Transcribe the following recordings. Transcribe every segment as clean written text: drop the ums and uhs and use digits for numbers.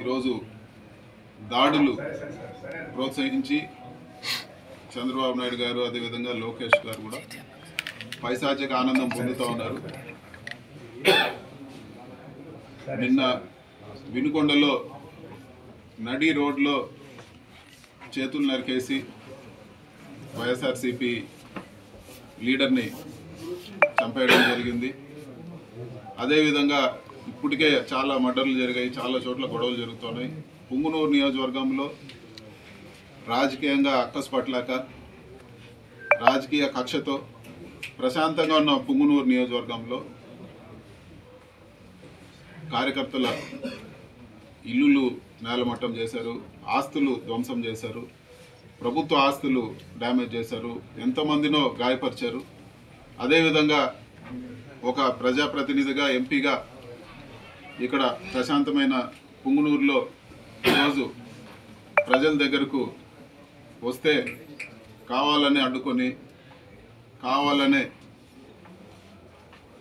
ఈరోజు దాడులు ప్రోత్సహించి చంద్రబాబు నాయుడు గారు అదేవిధంగా లోకేష్ గారు కూడా పైశాచిక ఆనందం పొందుతూ ఉన్నారు. నిన్న వినుకొండలో నడి రోడ్లో చేతులు నరికేసి వైఎస్ఆర్సీపీ లీడర్ని చంపేయడం జరిగింది. అదేవిధంగా ఇప్పటికే చాలా మర్డర్లు జరిగాయి, చాలా చోట్ల గొడవలు జరుగుతున్నాయి. పుంగనూరు నియోజకవర్గంలో రాజకీయంగా అక్కసు పట్టలేక రాజకీయ కక్షతో ప్రశాంతంగా ఉన్న పుంగనూరు నియోజకవర్గంలో కార్యకర్తల ఇల్లులు నేలమట్టం చేశారు, ఆస్తులు ధ్వంసం చేశారు, ప్రభుత్వ ఆస్తులు డ్యామేజ్ చేశారు, ఎంతమందినో గాయపరిచారు. అదేవిధంగా ఒక ప్రజాప్రతినిధిగా ఎంపీగా ఇక్కడ ప్రశాంతమైన పుంగనూరులో ఈరోజు ప్రజల దగ్గరకు వస్తే కావాలని అడ్డుకొని కావాలనే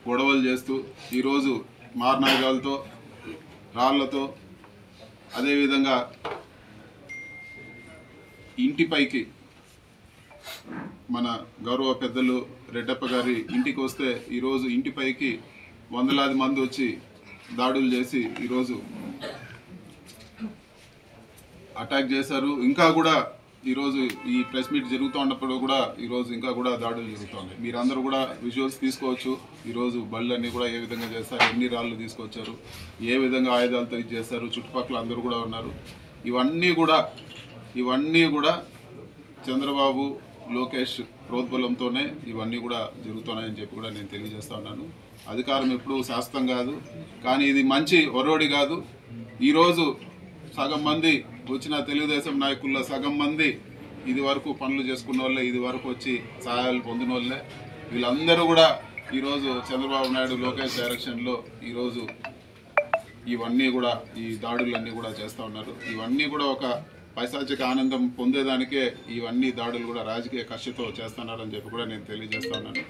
గొడవలు చేస్తూ ఈరోజు మారణాయుధాలతో రాళ్లతో అదేవిధంగా ఇంటిపైకి మన గౌరవ పెద్దలు రెడ్డప్ప గారి ఇంటికి వస్తే ఈరోజు ఇంటిపైకి వందలాది మంది వచ్చి దాడులు చేసి ఈరోజు అటాక్ చేశారు. ఇంకా కూడా ఈరోజు ఈ ప్రెస్ మీట్ జరుగుతూ ఉన్నప్పుడు కూడా ఈరోజు ఇంకా కూడా దాడులు జరుగుతున్నాయి. మీరందరూ కూడా విజువల్స్ తీసుకోవచ్చు. ఈరోజు బళ్ళన్నీ కూడా ఏ విధంగా చేస్తారు, ఎన్ని రాళ్ళు తీసుకొచ్చారు, ఏ విధంగా ఆయుధాలతో ఇది చేస్తారు, చుట్టుపక్కల అందరూ కూడా ఉన్నారు. ఇవన్నీ కూడా చంద్రబాబు లోకేష్ ప్రోద్బలంతోనే ఇవన్నీ కూడా జరుగుతున్నాయని చెప్పి కూడా నేను తెలియజేస్తా ఉన్నాను. అధికారం ఎప్పుడూ శాశ్వతం కాదు, కానీ ఇది మంచి ఒరవడి కాదు. ఈరోజు సగం మంది వచ్చిన తెలుగుదేశం నాయకుల్లో సగం మంది ఇది వరకు పనులు చేసుకున్న వాళ్ళే, ఇది వరకు వచ్చి సహాయాలు పొందిన వాళ్ళే. వీళ్ళందరూ కూడా ఈరోజు చంద్రబాబు నాయుడు లోకేష్ డైరెక్షన్లో ఈరోజు ఇవన్నీ కూడా ఈ దాడులన్నీ కూడా చేస్తూ ఉన్నారు. ఇవన్నీ కూడా ఒక పైశాచిక ఆనందం పొందేదానికే ఇవన్నీ దాడులు కూడా రాజకీయ కక్షతో చేస్తున్నారని చెప్పి కూడా నేను తెలియజేస్తా ఉన్నాను.